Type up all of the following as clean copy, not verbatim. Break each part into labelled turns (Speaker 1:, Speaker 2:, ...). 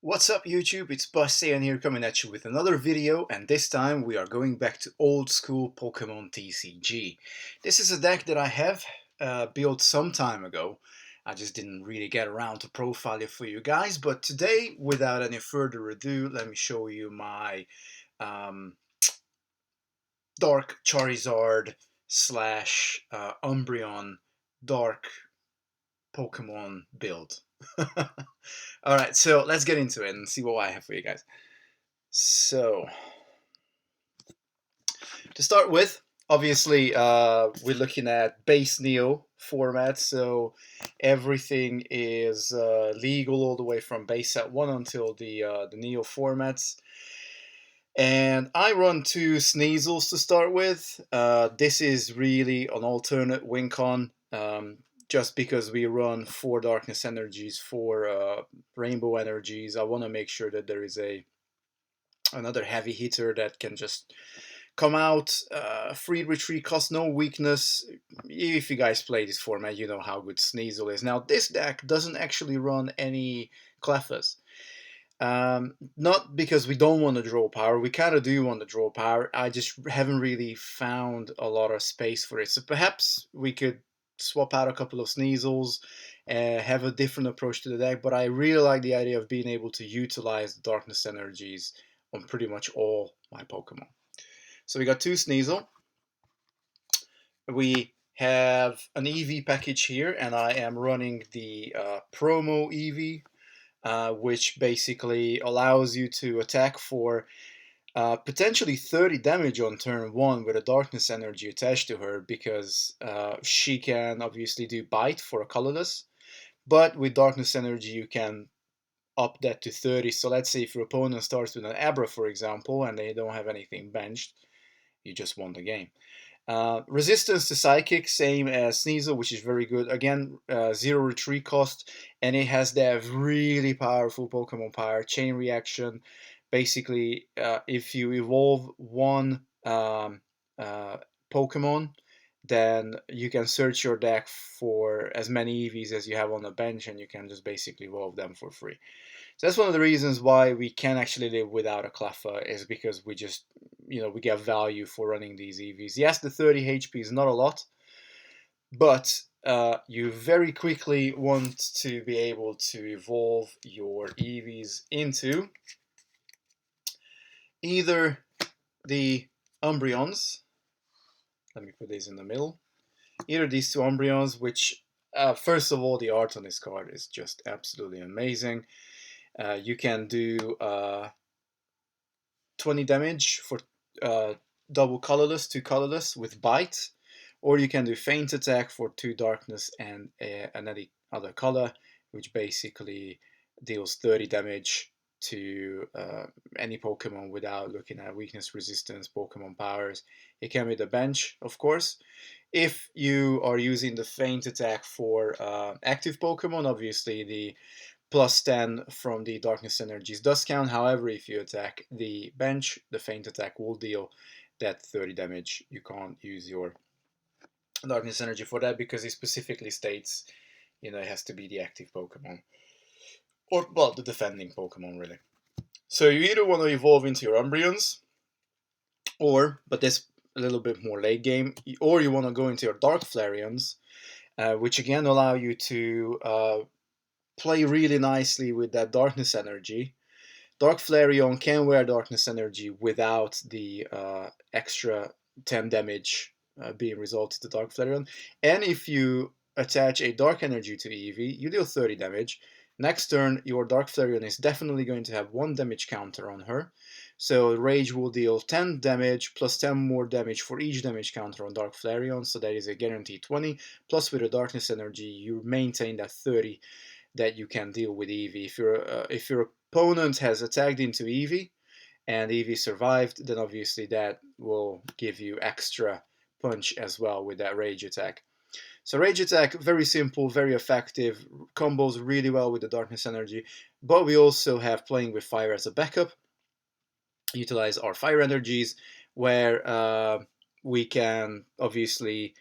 Speaker 1: What's up YouTube, it's Saiyan here coming at you with another video, and this time we are going back to old school Pokemon TCG. This is a deck that I have built some time ago. I just didn't really get around to profile it for you guys, but today, without any further ado, let me show you my Dark Charizard slash Umbreon Dark Pokemon build. Alright, so let's get into it and see what I have for you guys. So, to start with, obviously, we're looking at base Neo format, so everything is legal all the way from base set 1 until the Neo formats. And I run two Sneasels to start with. This is really an alternate win con, just because we run 4 Darkness Energies, 4 Rainbow Energies. I want to make sure that there is another heavy hitter that can just come out, free retreat, cost no weakness. If you guys play this format, you know how good Sneasel is. Now, this deck doesn't actually run any Clefas. Not because we don't want to draw power, we kind of do want to draw power, I just haven't really found a lot of space for it. So perhaps we could swap out a couple of Sneasels, have a different approach to the deck, but I really like the idea of being able to utilize the Darkness Energies on pretty much all my Pokemon. So we got 2 Sneasel. We have an Eevee package here, and I am running the promo Eevee, which basically allows you to attack for potentially 30 damage on turn 1 with a Darkness Energy attached to her, because she can obviously do Bite for a colorless, but with Darkness Energy you can up that to 30. So let's say if your opponent starts with an Abra, for example, and they don't have anything benched, you just won the game. Resistance to Psychic, same as Sneasel, which is very good. Again, 0 retreat cost, and it has that really powerful Pokemon power, Chain Reaction. Basically, if you evolve one Pokemon, then you can search your deck for as many Eevees as you have on the bench, and you can just basically evolve them for free. So that's one of the reasons why we can actually live without a Cleffa, is because we just, we get value for running these Eevees. Yes, the 30 HP is not a lot, but you very quickly want to be able to evolve your Eevees into either the Umbreons. Let me put these in the middle. Either these 2 Umbreons, which, first of all, the art on this card is just absolutely amazing. You can do 20 damage for double colorless, 2 colorless with Bite, or you can do Feint Attack for 2 darkness and any other color, which basically deals 30 damage to any Pokemon without looking at weakness, resistance, Pokemon powers. It can be the bench, of course. If you are using the Feint Attack for active Pokemon, obviously the plus 10 from the Darkness Energies does count. However, if you attack the bench, the Feint Attack will deal that 30 damage. You can't use your Darkness Energy for that, because it specifically states, it has to be the active Pokemon. Or, well, the defending Pokemon, really. So you either want to evolve into your Umbreons, or, but that's a little bit more late game, or you want to go into your Dark Flareons, which again allow you to play really nicely with that Darkness Energy. Dark Flareon can wear Darkness Energy without the extra 10 damage being resulted to Dark Flareon. And if you attach a Dark Energy to Eevee, you deal 30 damage. Next turn, your Dark Flareon is definitely going to have 1 damage counter on her. So Rage will deal 10 damage plus 10 more damage for each damage counter on Dark Flareon. So that is a guaranteed 20. Plus with a Darkness Energy, you maintain that 30 that you can deal with Eevee. If your opponent has attacked into Eevee and Eevee survived, then obviously that will give you extra punch as well with that Rage Attack. So Rage Attack, very simple, very effective, combos really well with the Darkness Energy, but we also have Playing with Fire as a backup. Utilize our Fire Energies, where we can obviously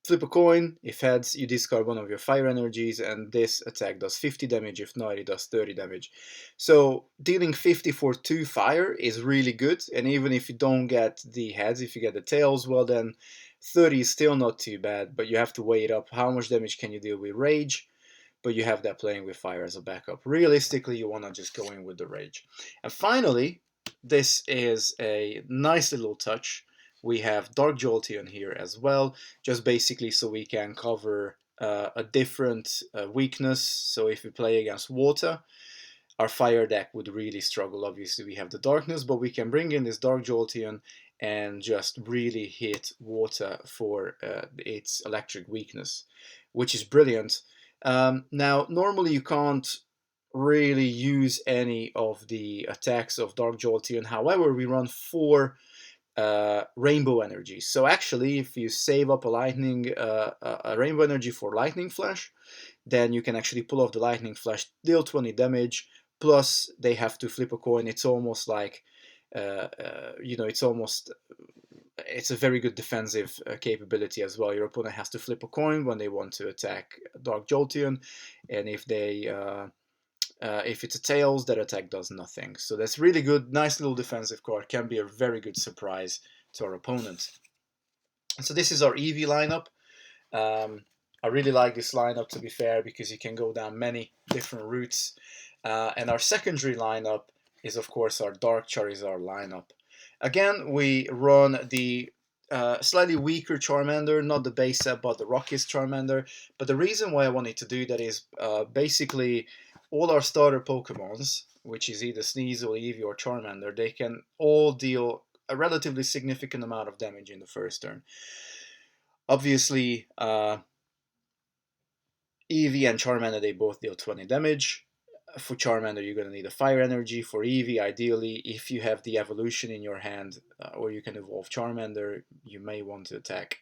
Speaker 1: Flip a coin. If heads, you discard one of your fire energies, and this attack does 50 damage. If not, it does 30 damage. So dealing 50 for 2 fire is really good, and even if you don't get the heads, if you get the tails, well then 30 is still not too bad, but you have to weigh it up. How much damage can you deal with rage? But you have that playing with fire as a backup. Realistically, you want to just go in with the rage. And finally, this is a nice little touch. We have Dark Jolteon here as well, just basically so we can cover a different weakness. So if we play against water, our fire deck would really struggle. Obviously, we have the darkness, but we can bring in this Dark Jolteon and just really hit water for its electric weakness, which is brilliant. Now, normally you can't really use any of the attacks of Dark Jolteon. However, we run 4 rainbow energies. So actually, if you save up a rainbow energy for lightning flash, then you can actually pull off the lightning flash, deal 20 damage. Plus, they have to flip a coin. It's almost like, it's a very good defensive capability as well. Your opponent has to flip a coin when they want to attack Dark Jolteon, and if it's a tails, that attack does nothing. So that's really good. Nice little defensive card. Can be a very good surprise to our opponent. And so this is our Eevee lineup. I really like this lineup, to be fair, because you can go down many different routes. And our secondary lineup is, of course, our Dark Charizard lineup. Again, we run the slightly weaker Charmander, not the base set, but the Rockies Charmander. But the reason why I wanted to do that is basically all our starter Pokemons, which is either Sneasel, Eevee, or Charmander, they can all deal a relatively significant amount of damage in the first turn. Obviously, Eevee and Charmander, they both deal 20 damage. For Charmander, you're going to need a fire energy. For Eevee, ideally, if you have the evolution in your hand, or you can evolve Charmander, you may want to attack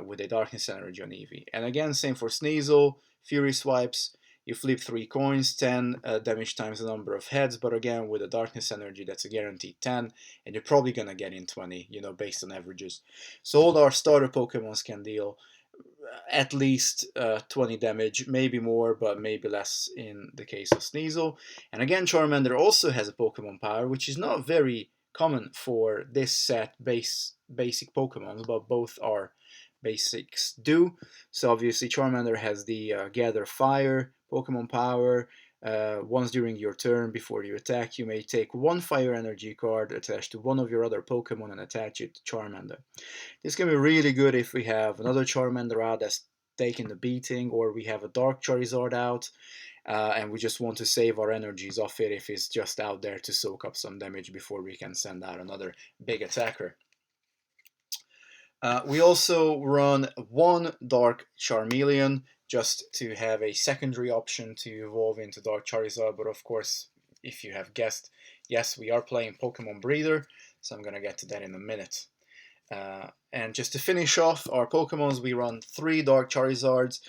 Speaker 1: with a darkness energy on Eevee. And again, same for Sneasel, Fury Swipes. You flip 3 coins, 10 damage times the number of heads, but again, with a darkness energy, that's a guaranteed 10, and you're probably going to get in 20, based on averages. So all our starter Pokemons can deal at least 20 damage, maybe more, but maybe less in the case of Sneasel. And again, Charmander also has a Pokemon power, which is not very common for this set basic Pokemon, but both are basics do. So obviously Charmander has the Gather Fire Pokemon power. Once during your turn, before you attack, you may take 1 fire energy card attached to one of your other Pokemon and attach it to Charmander. This can be really good if we have another Charmander out that's taking the beating, or we have a Dark Charizard out, and we just want to save our energies off it if it's just out there to soak up some damage before we can send out another big attacker. We also run 1 Dark Charmeleon, just to have a secondary option to evolve into Dark Charizard, but of course, if you have guessed, yes, we are playing Pokemon Breeder, so I'm going to get to that in a minute. And just to finish off our Pokemons, we run 3 Dark Charizards.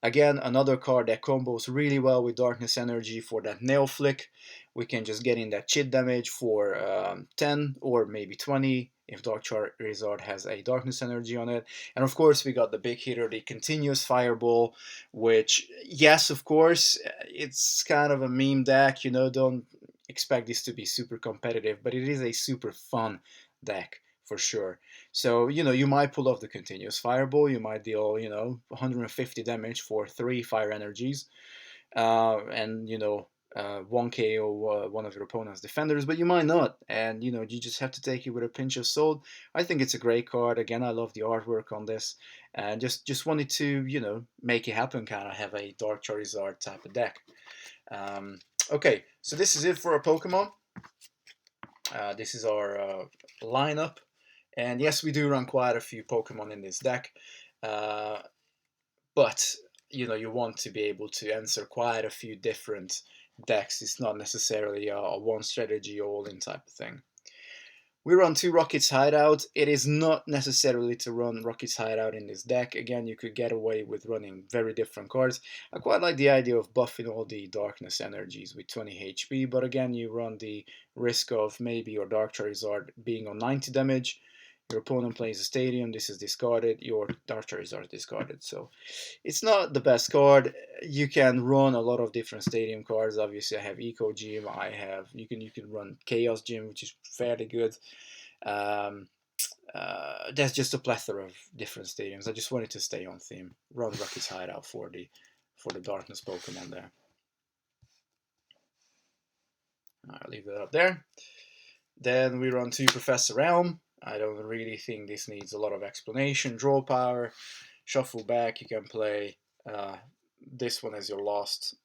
Speaker 1: Again, another card that combos really well with Darkness Energy for that Nail Flick. We can just get in that chit damage for 10 or maybe 20 if Dark Charizard has a Darkness Energy on it. And of course, we got the big hitter, the Continuous Fireball, which, yes, of course, it's kind of a meme deck. Don't expect this to be super competitive, but it is a super fun deck for sure. So, you might pull off the Continuous Fireball, you might deal, 150 damage for 3 fire energies, and, 1 KO one of your opponent's defenders, but you might not, and, you just have to take it with a pinch of salt. I think it's a great card. Again, I love the artwork on this, and just wanted to, make it happen, kind of have a Dark Charizard type of deck. Okay, so this is it for our Pokemon. This is our lineup. And yes, we do run quite a few Pokemon in this deck, but you want to be able to answer quite a few different decks. It's not necessarily a one strategy all-in type of thing. We run 2 Rockets Hideout. It is not necessarily to run Rockets Hideout in this deck. Again, you could get away with running very different cards. I quite like the idea of buffing all the Darkness energies with 20 HP, but again, you run the risk of maybe your Dark Charizard being on 90 damage. Your opponent plays a Stadium, this is discarded, your Dark Charizard is discarded. So it's not the best card. You can run a lot of different Stadium cards. Obviously, I have Eco Gym. I have you can run Chaos Gym, which is fairly good. Um, there's just a plethora of different stadiums. I just wanted to stay on theme. Run Rocky's Hideout for the Darkness Pokemon there. I'll leave that up there. Then we run 2 Professor Elm. I don't really think this needs a lot of explanation. Draw power, shuffle back. You can play this one as your last.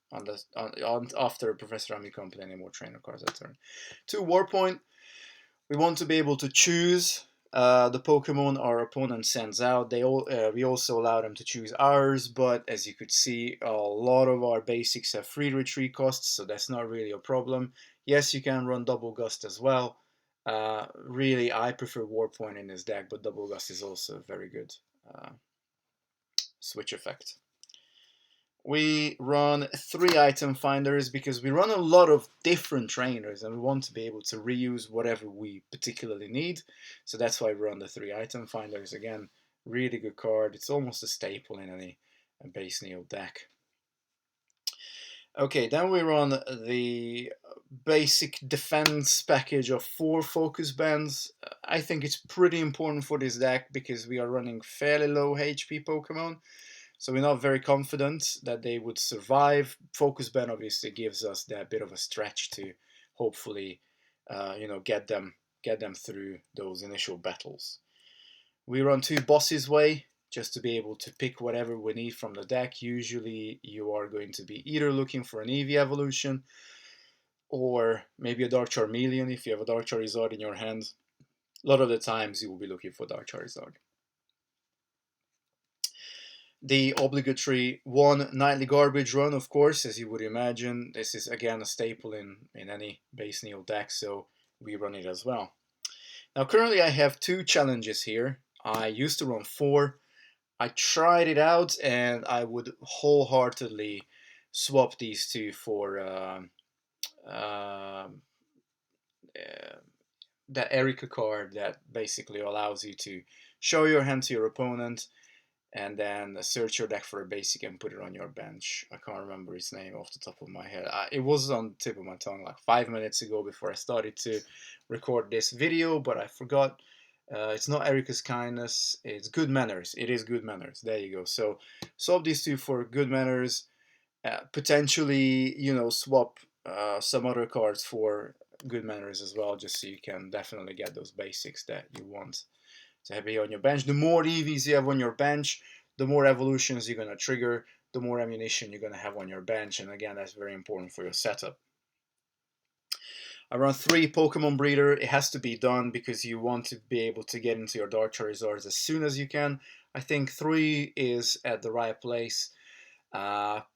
Speaker 1: After Professor Elm, you can't play any more trainer cards that turn. 2 War Point. We want to be able to choose the Pokemon our opponent sends out. We also allow them to choose ours, but as you could see, a lot of our basics have free retreat costs, so that's not really a problem. Yes, you can run Double Gust as well. Really, I prefer Warpoint in this deck, but Double Gust is also a very good switch effect. We run 3 item finders because we run a lot of different trainers and we want to be able to reuse whatever we particularly need. So that's why we run the 3 item finders. Again, really good card. It's almost a staple in any base Neo deck. Okay, then we run the basic defense package of 4 focus bands. I think it's pretty important for this deck because we are running fairly low HP Pokemon. So we're not very confident that they would survive. Focus Band obviously gives us that bit of a stretch to hopefully, get them through those initial battles. We run 2 Bosses Way just to be able to pick whatever we need from the deck. Usually you are going to be either looking for an Eevee evolution or maybe a Dark Charmeleon if you have a Dark Charizard in your hand. A lot of the times you will be looking for Dark Charizard. The obligatory 1 nightly garbage run, of course, as you would imagine. This is again a staple in any base Neo deck, so we run it as well. Now currently I have 2 challenges here. I used to run 4. I tried it out and I would wholeheartedly swap these 2 for that Erica card that basically allows you to show your hand to your opponent and then search your deck for a basic and put it on your bench. I can't remember his name off the top of my head. It was on the tip of my tongue like 5 minutes ago before I started to record this video, but I forgot. It's not Erica's Kindness, it's Good Manners. It is Good Manners. There you go. So swap these 2 for Good Manners. Potentially, swap some other cards for Good Manners as well, just so you can definitely get those basics that you want to have on your bench. The more EVs you have on your bench, the more evolutions you're going to trigger, the more ammunition you're going to have on your bench, and again, that's very important for your setup. I run 3 Pokemon Breeder. It has to be done because you want to be able to get into your Dark Charizards as soon as you can. I think 3 is at the right place.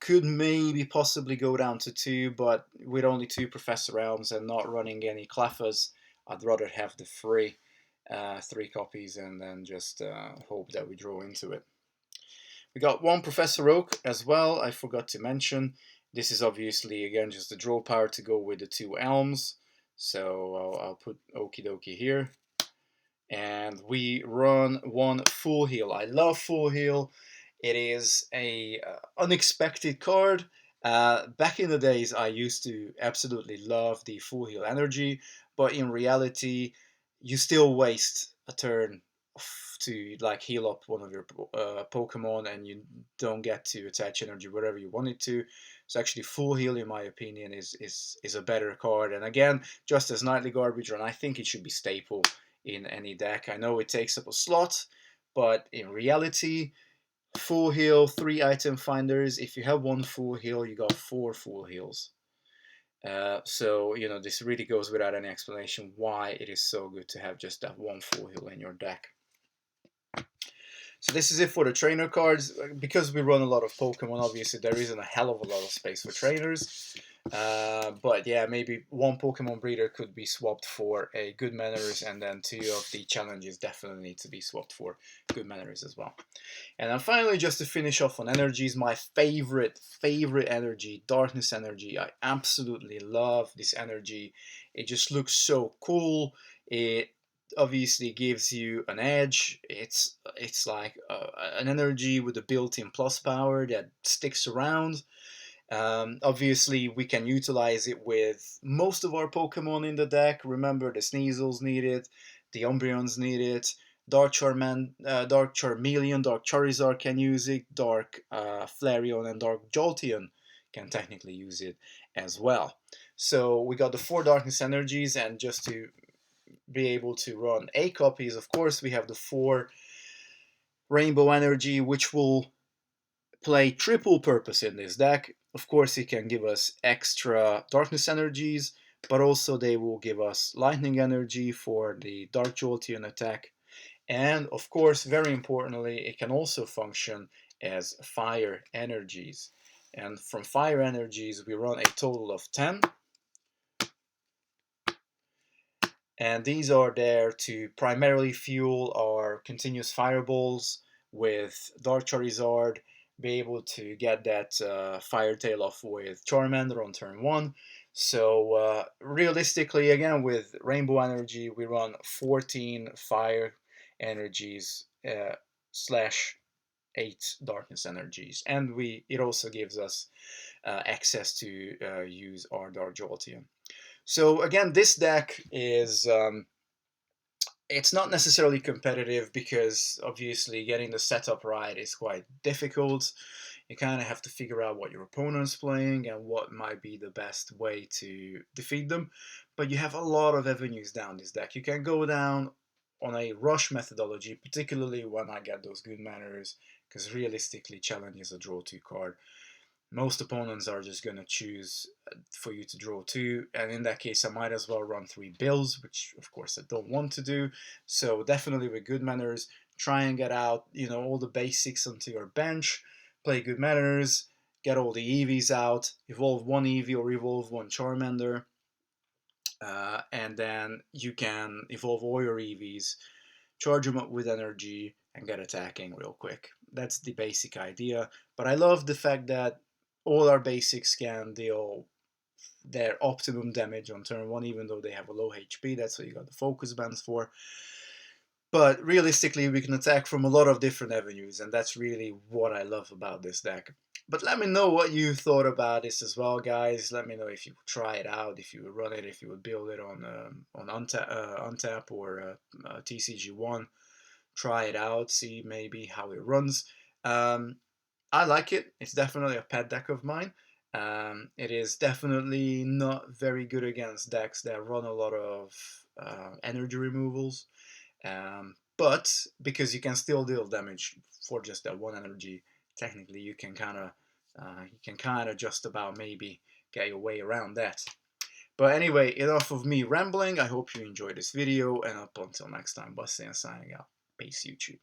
Speaker 1: Could maybe possibly go down to 2, but with only 2 Professor Elms and not running any Cleffas, I'd rather have the 3 copies and then just hope that we draw into it. We got 1 Professor Oak as well, I forgot to mention. This is obviously, again, just the draw power to go with the 2 Elms. So I'll put Okie Dokie here. And we run 1 Full Heal. I love Full Heal. It is a unexpected card. Back in the days, I used to absolutely love the Full Heal energy, but in reality, you still waste a turn to like heal up one of your Pokemon, and you don't get to attach energy wherever you want it to. So actually, Full Heal, in my opinion, is a better card. And again, just as Nightly Garbage Run, I think it should be staple in any deck. I know it takes up a slot, but in reality, Full Heal, 3 item finders. If you have 1 Full Heal, you got 4 Full Heals. So, this really goes without any explanation why it is so good to have just that 1 Full Heal in your deck. So this is it for the trainer cards. Because we run a lot of Pokemon, obviously there isn't a hell of a lot of space for trainers. But yeah, maybe 1 Pokemon Breeder could be swapped for a Good Manners, and then 2 of the challenges definitely need to be swapped for Good Manners as well. And then finally, just to finish off on energies, my favorite energy, Darkness Energy. I absolutely love this energy. It just looks so cool. It obviously gives you an edge. It's like an energy with a built-in plus power that sticks around. Obviously, we can utilize it with most of our Pokemon in the deck. Remember, the Sneasels need it, the Umbreons need it, Dark Charmeleon, Dark Charizard can use it, Dark Flareon, and Dark Jolteon can technically use it as well. So we got the 4 Darkness Energies, and just to be able to run 8 copies, of course, we have the 4 Rainbow Energy, which will play triple purpose in this deck. Of course, it can give us extra Darkness Energies, but also they will give us Lightning Energy for the Dark Jolteon attack. And of course, very importantly, it can also function as Fire Energies. And from Fire Energies, we run a total of 10. And these are there to primarily fuel our continuous fireballs with Dark Charizard, be able to get that Fire Tail off with Charmander on turn 1. So realistically, again, with Rainbow Energy, we run 14 Fire Energies slash 8 Darkness Energies. And it also gives us access to use our Dark Jolteon. So again, this deck is it's not necessarily competitive because obviously getting the setup right is quite difficult. You kind of have to figure out what your opponent's playing and what might be the best way to defeat them. But you have a lot of avenues down this deck. You can go down on a rush methodology, particularly when I get those good manners, because realistically, challenge is a draw 2 card. Most opponents are just going to choose for you to draw 2, and in that case I might as well run 3 bills, which of course I don't want to do. So definitely with good manners, try and get out all the basics onto your bench, play good manners, get all the Eevees out, evolve 1 Eevee or evolve 1 Charmander, and then you can evolve all your Eevees, charge them up with energy, and get attacking real quick. That's the basic idea. But I love the fact that all our basics can deal their optimum damage on turn 1, even though they have a low HP. That's what you got the focus bands for. But realistically, we can attack from a lot of different avenues, and that's really what I love about this deck. But let me know what you thought about this as well, guys. Let me know if you would try it out, if you would run it, if you would build it on Untap or TCG1. Try it out, see maybe how it runs. I like it. It's definitely a pet deck of mine. It is definitely not very good against decks that run a lot of energy removals. But because you can still deal damage for just that 1 energy, technically you can kind of just about maybe get your way around that. But anyway, enough of me rambling. I hope you enjoyed this video, and up until next time, Bus and signing out. Peace, YouTube.